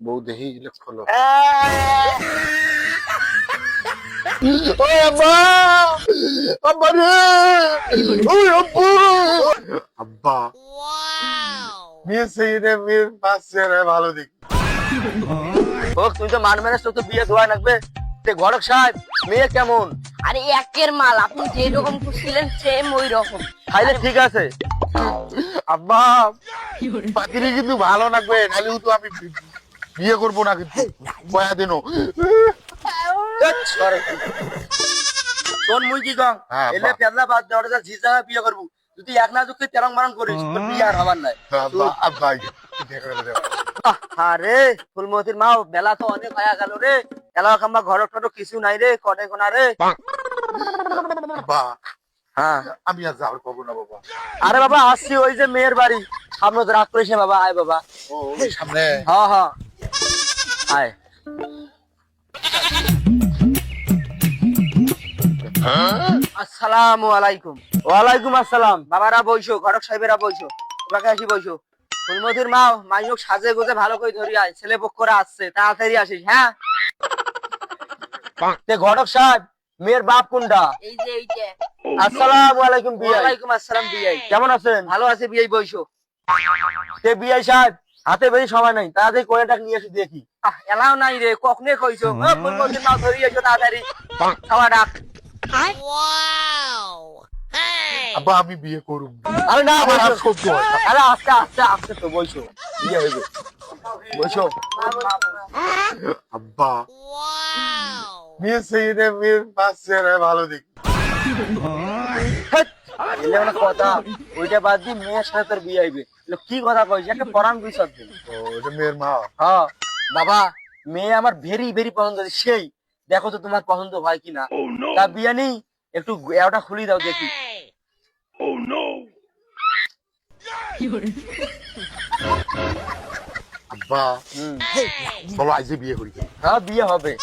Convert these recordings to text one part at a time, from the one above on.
বউ দেখি খোলো। আব্বা মেয়ে সেইরে মেয়ের পাশে ভালো দিক হোক, তুমি তো মান ম্যানেজ তো বিয়ে ধোয়া লাগবে। ঘটক সাহেব মেয়ে কেমন? আরে একের মাল, আপনি যেরকম খুঁজছিলেন সেম ওই রকম। তাইলে ঠিক আছে। আব্বা পাতিরি কিন্তু ভালো লাগবে, নাহলে তো আমি বিয়ে করবো না কিন্তু কয়া দিনও। শোন মুই কি কং, হ্যাঁ, এলে বাহ। পেদলা বাদ দেওয়াটা যা ঝিজা বিয়ে করবো। যদি এক না যুক্তি তেরং মারং করিস তোর বিয়ে আর হবার নাই। আব্বা আব্বা আরে ফুলমতির মা, বেলা তো অনেক হয়ে গেল রে। এলাকা কাম্বা ঘরক টরক কিছু নাই রে, কনে কোনা রে। আব্বা হ্যাঁ আমি আর যাওয়ার পাবো না বাবা। আরে বাবা আসছি, ওই যে মেয়ের বাড়ি সামনে তো রাগ করিস না বাবা। আয় বাবা। ও ওই সামনে। হ্যাঁ হ্যাঁ আয়। আসসালামু আলাইকুম। ওয়ালাইকুম আসসালাম। বাবারা বইসো, ঘটক সাহেবেরা বইসো, তোমাকে আসি বইসো। ফুলমতির মা, মাইক সাজে গোজে ভালো করে ধরি আয়, ছেলে পক্ষরা আসছে, তাড়াতাড়ি আসিস। হ্যাঁ ঘটক সাহেব, মেয়ের বাপ কোনটা? এই যে এইটা। আসসালামু আলাইকুম বিআই। ওয়ালাইকুম আসসালাম বিআই, কেমন আছেন? ভালো আছে বিআই, বইসো। তে বিআই সাহেব, হাতে বেশি সময় নাই, তাড়াতাড়ি কোয়েটাকে নিয়ে এসে দেখি। এলাও নাই রে, কখনে কইছো? ফুলমতির মা ধরি এসো তাড়াতাড়ি, খাওয়া ডাক। আব্বা আমি বিয়ে করুম। আরে না আমার আর বইসো। সহ্য হয় না। আরে আস্তে আস্তে আস্তে তো বইসো, বিয়ে হইবে। বইসো। আব্বা মেয়ে সেইরে মেয়ের পাশে ভালো দিক। হেৎ, এলে মানে কথা, ওইটা বাদ দিয়ে মেয়ের সাথে তোর বিয়ে হইবে। এগুলো কি কথা কইছ? একটা পরাণ বিষয় দিন। ও এটা মেয়ের মা। হ্যাঁ বাবা, মেয়ে আমার ভেরি ভেরি পছন্দ হয়েছে। সেই দেখো তো তোমার পছন্দ হয় কিনা। তা বিয়ে নেই, একটু ওটা খুলি দাও দেখি। আব্বা চলো আজকে বিয়ে করি। হ্যাঁ বিয়ে হবে।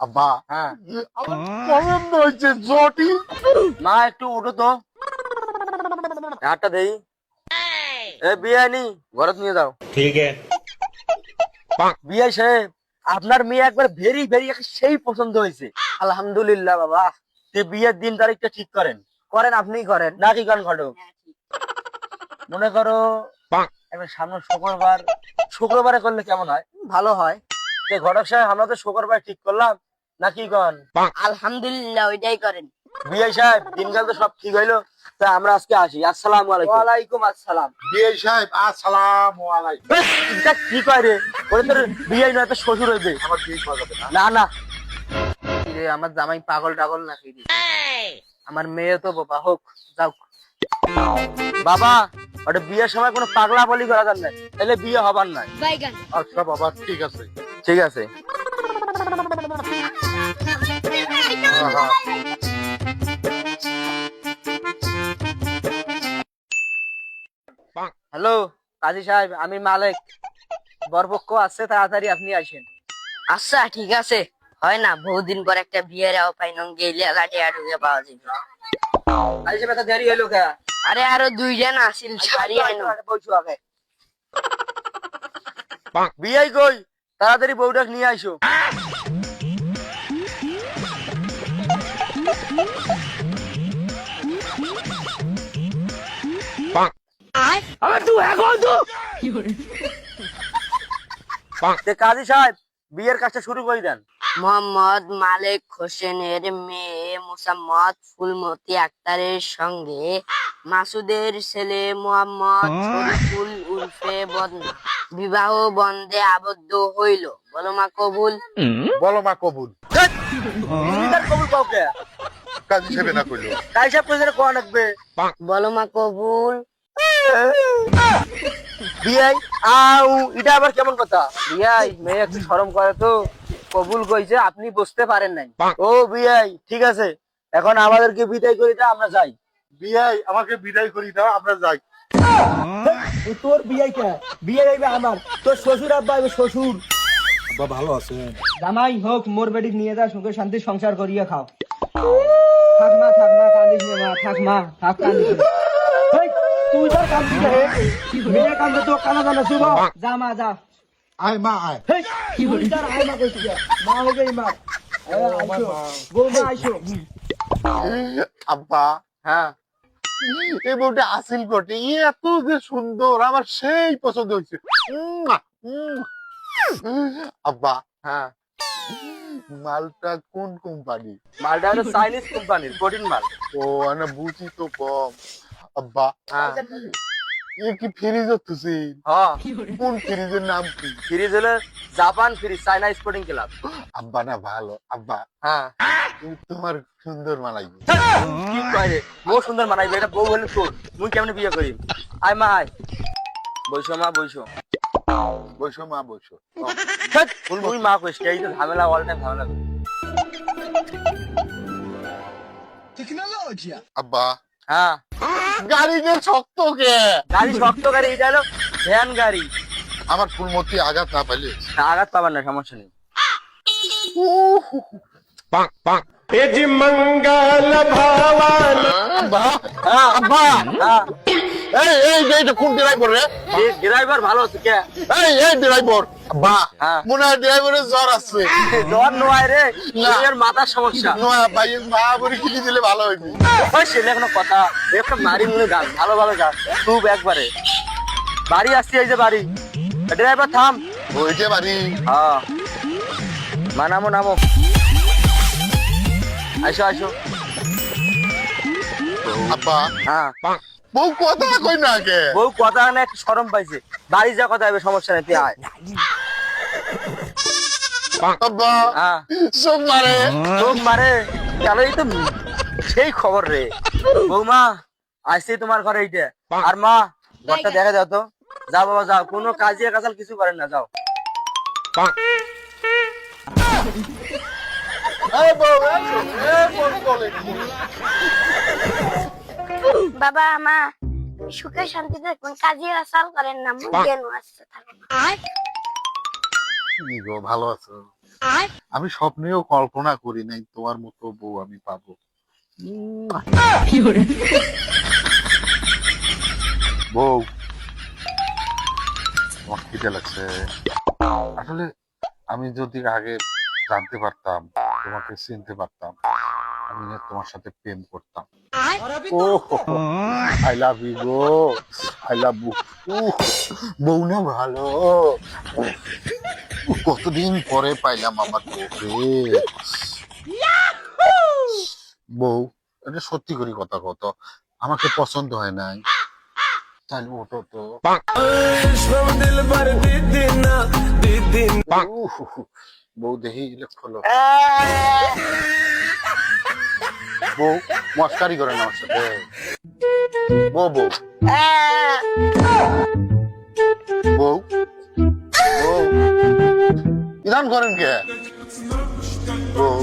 আব্বা হ্যাঁ আমার পছন্দ হয়েছে জটিল। মা একটু উঠো তো, হাতটা দেই। এ বিয়ে নি ঘরে নিয়ে যাও। ठीक है। বিয়ে সাহেব, আপনার মেয়ে একবার ভেরি ভেরি সেই পছন্দ হয়েছে। আলহামদুলিল্লাহ বাবা। তে বিয়ের দিন তারিখটা ঠিক করেন। করেন, আপনিই করেন নাকি করেন ঘটক? মনে করো একবার সামনে শুক্রবার, শুক্রবারে করলে কেমন হয়? ভালো হয়। তে ঘটক সাহেব, আমরা তো শুক্রবার ঠিক করলাম নাকি কন? আলহামদুলিল্লাহ, ওইটাই করেন। বিয়ে সাহেব, দিনকাল তো সব ঠিক হইলো, তা আমরা আজকে আসি। আসসালামু আলাইকুম। ওয়ালাইকুম আসসালাম। বিয়ে সাহেব আসসালামু আলাইকুম। এটা কি কয় রে? ওরে তোর বিয়ে নয়, তো শ্বশুর হইবে। আমার বিয়ে করা যাবে না। না না, রে আমার জামাই পাগল টাগল নাকি রে? আমার মেয়ে তো বাবা হোক যাও। বাবা, ওটা বিয়ের সময় কোনো পাগলা বলি করা যাবে না, তাহলে বিয়ে হবার নাই। বাইগান। আচ্ছা বাবা ঠিক আছে। ঠিক আছে। হ্যাঁ। হ্যালো কাজী সাহেব, আমি মালিক। বরপক্ষ আসছে, তাড়াতাড়ি আপনি আসেন। আচ্ছা ঠিক আছে। হয় না, বহুদিন পর একটা বিয়ের আওপাই নং গেলে লাটে আড়ুকে পাওয়া যাবে। কাজী সাহেব, এত দেরি হইলো কে? আরে আরো দুইজন আসিল, সারি আইনো। বলছো আগে বিয়াই কই, তাড়াতাড়ি বউটাকে নিয়ে আইসো। কাজী সাহেব, বিয়ের কাজটা শুরু করে দেন। মোহাম্মদ মালেক হোসেনের মেয়ে মোসাম্মদ ফুলমতি আক্তারের সঙ্গে মাসুদের ছেলে মোহাম্মদ শরীফুল উর্ফে বদনা বিবাহ বন্ধে আবদ্ধ হইল। বলো মা কবুল? বলো মা কবুল। তুমি তার কবুল পাও কে? কাজী সাহেব না কইলো। কাজী সাহেব কইছে কোয়া লাগবে। বলো মা কবুল? বিয়াই আউ, এটা আবার কেমন কথা? বিয়াই, মেয়ে একটু শরম করে তো, কবুল কইছে, আপনি বুঝতে পারেন নাই। ও বিয়াই, ঠিক আছে, এখন আমাদেরকে বিদায় করে দাও, আমরা যাই। বিয়ে আমাকে বিদায় করি দাও, আমরা যাই। তোর বিয়াই কে? বিয়ে হইবে আমার, তোর শ্বশুর আব্বা হইবে শ্বশুর। আব্বা ভালো আছেন? জামাই হোক, মোর বেটিক নিয়ে যা, সুখে শান্তি সংসার করিয়া খাও। থাক মা কান্দিস না মা, থাক মা, থাক কান্দিস না। তুই তার কাম দিকে হে মেয়ে কাম তো কানা জানা শুভ যা মা যা আয় মা আয়। হেই তুই তার আয় মা কইছিস মা হবে মা আইসো বৌমা আইসো আব্বা হ্যাঁ এই বউটা আসিল বটে, এত যে সুন্দর, আমার সেই পছন্দ হয়েছে। আব্বা হ্যাঁ মালটা কোন কোম্পানি? মালটা হলো চাইনিজ কোম্পানির প্রোটিন মাল ও না বুঝি তো কম। আব্বা হ্যাঁ এ কি ফ্রিজ হচ্ছে? হ্যাঁ কোন ফ্রিজের নাম কি? ফ্রিজ হলো জাপান ফ্রিজ চাইনা স্পোর্টিং ক্লাব আব্বা না ভালো। আব্বা হ্যাঁ তোমার সুন্দর মানাইবে। কি কয় রে বউ সুন্দর মানাইবে, এটা বউ হলে তোর, মুই কেমনে বিয়ে করি? আয় মা আয়, বইসো মা বইসো। বসো মা বসো। ধ্যাৎ, তুই মা কইস এই তো ঝামেলা, অল টাইম ঝামেলা। আব্বা হ্যাঁ গাড়ি যে শক্ত কে? গাড়ি শক্ত গাড়ি, এটা হলো ভ্যান গাড়ি। আমার ফুলমতি আঘাত না পাইলে? না, আঘাত পাবার না, সমস্যা নেই। আব্বা হ্যাঁ আব্বা হ্যাঁ এই এইটা কোন ড্রাইভার রে? ড্রাইভার ভালো আছে কে? এই ড্রাইভার। আব্বা হ্যাঁ। মনে হয় ড্রাইভারের জ্বর আছে। জ্বর নয় রে, না। এর মাথার সমস্যা। নয়া ভাই মা বলে কিনে দিলে ভালো হইবে। ওই ছেলে কোনো কথা, একটা মারি মুড়ে গান, ভালো ভালো গান খুব একবারে। বাড়ি আসছি, এই যে বাড়ি। ড্রাইভার থাম। ওইটা বাড়ি। হ্যাঁ নামো নামো, আইসো আইসো। আব্বা হ্যাঁ বউ কথা কই না কে? বউ কথা না, একটু শরম পাইছে। বাড়ি যা কথা হবে, সমস্যা নেই, তুই আয়। আব্বা হ্যাঁ সব মারে। চোখ মারে কেন? এই তো সেই খবর রে। বৌমা আসছে তোমার ঘরে এইটা। আর মা ঘরটা দেখা যাও তো। যাও বাবা যাও, কোনো কাজিয়া কাজাল কিছু করেন না, যাও। এই বউ এই বউ বলে বাবা মা সুখে শান্তিতে কোন কাজে আসাল করেন না, মন কেন আসছে থাকুন। কি গো ভালো আছো? আমি স্বপ্নেও কল্পনা করি নাই তোমার মতো বউ আমি পাবো। বউ আমার খিদে লাগছে। আসলে আমি যদি আগে জানতে পারতাম, তোমাকে চিনতে পারতাম, আমি না তোমার সাথে প্রেম করতাম। ও আই লাভ ইউ গো, আই লাভ ইউ। বউ না ভালো, কতদিন পরে পাইলাম আমার বউকে। বউ এটা সত্যি করে কথা কত, আমাকে পছন্দ হয় নাই, তাহলে ওটো তো। বউ দেখি খোলো। বউ মস্কারি করে না আমার সাথে। বউ বউ বউ বউ ইরান করেন কে? বউ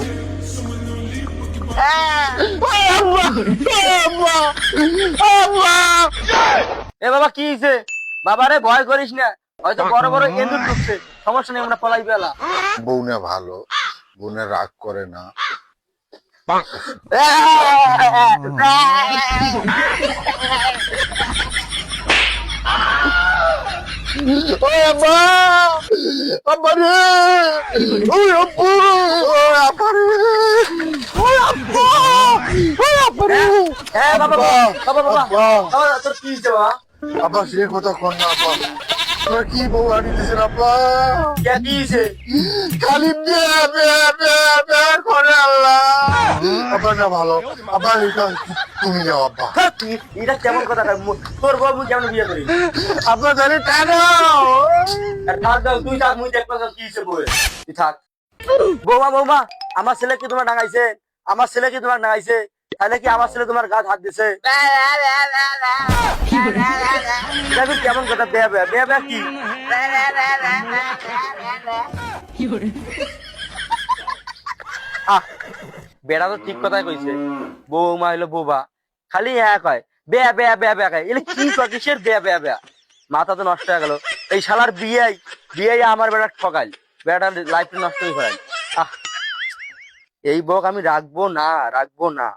এ বাবা কি হয়েছে? বাবা রে ভয় করিস না, হয়তো বড় বড় এঁদুর ঢুকছে, সমস্যা নেই, আমরা পলাই পেলা। বউ না ভালো, বউ না রাগ করে না। ওই আব্বা আব্বা রে, ওই আব্বু, ওই আব্বা রে, ওই আব্বা, ওই আব্বা রে। বাবা বাবা বাবা বাবা আব্বা বাবা, তোর কি হয়েছে বাবা? আব্বা সে কথা কর না আব্বা, তোরা কি বউ আনি দিয়েছেন আব্বা? কে কি হয়েছে? খালি বিয়ে বিয়ে বিয়ে বিয়ে করে আল্লাহ। আব্বা না ভালো, আব্বা এটা তুমি যাও আব্বা। এটা কেমন কথা? তোর বউ মুই কেমন বিয়ে করি? আব্বা জানি টানো। আর থাক দাও, তুই থাক, মুই দেখবো কি হয়েছে বউয়ের। তুই থাক। বৌমা বৌমা, আমার ছেলে কি তোমার ডাঙাইছে? আমার ছেলে কি তোমার ডাঙাইছে? তাহলে কি আমার ছেলে তোমার গাছ হাত দিছে? এটা কেমন কথা? বেয়া বেয়া বেয়া বেয়া কি? বেড়া তো ঠিক কথাই কইছে। বৌমা হইলো বোবা, খালি হ্যাঁ কয়, বেয়া বেয়া বেয়া বেয়া কয়। এলে কি কয়? কিসের বেয়া বেয়া বেয়া? মাথা তো নষ্ট হয়ে গেল। এই শালার বিয়ে বিয়ে আমার বেড়া ঠকাইল, বেড়াটা লাইফ নষ্ট হয়ে ফেলাইল। এই বক আমি রাখবো না, রাখবো না।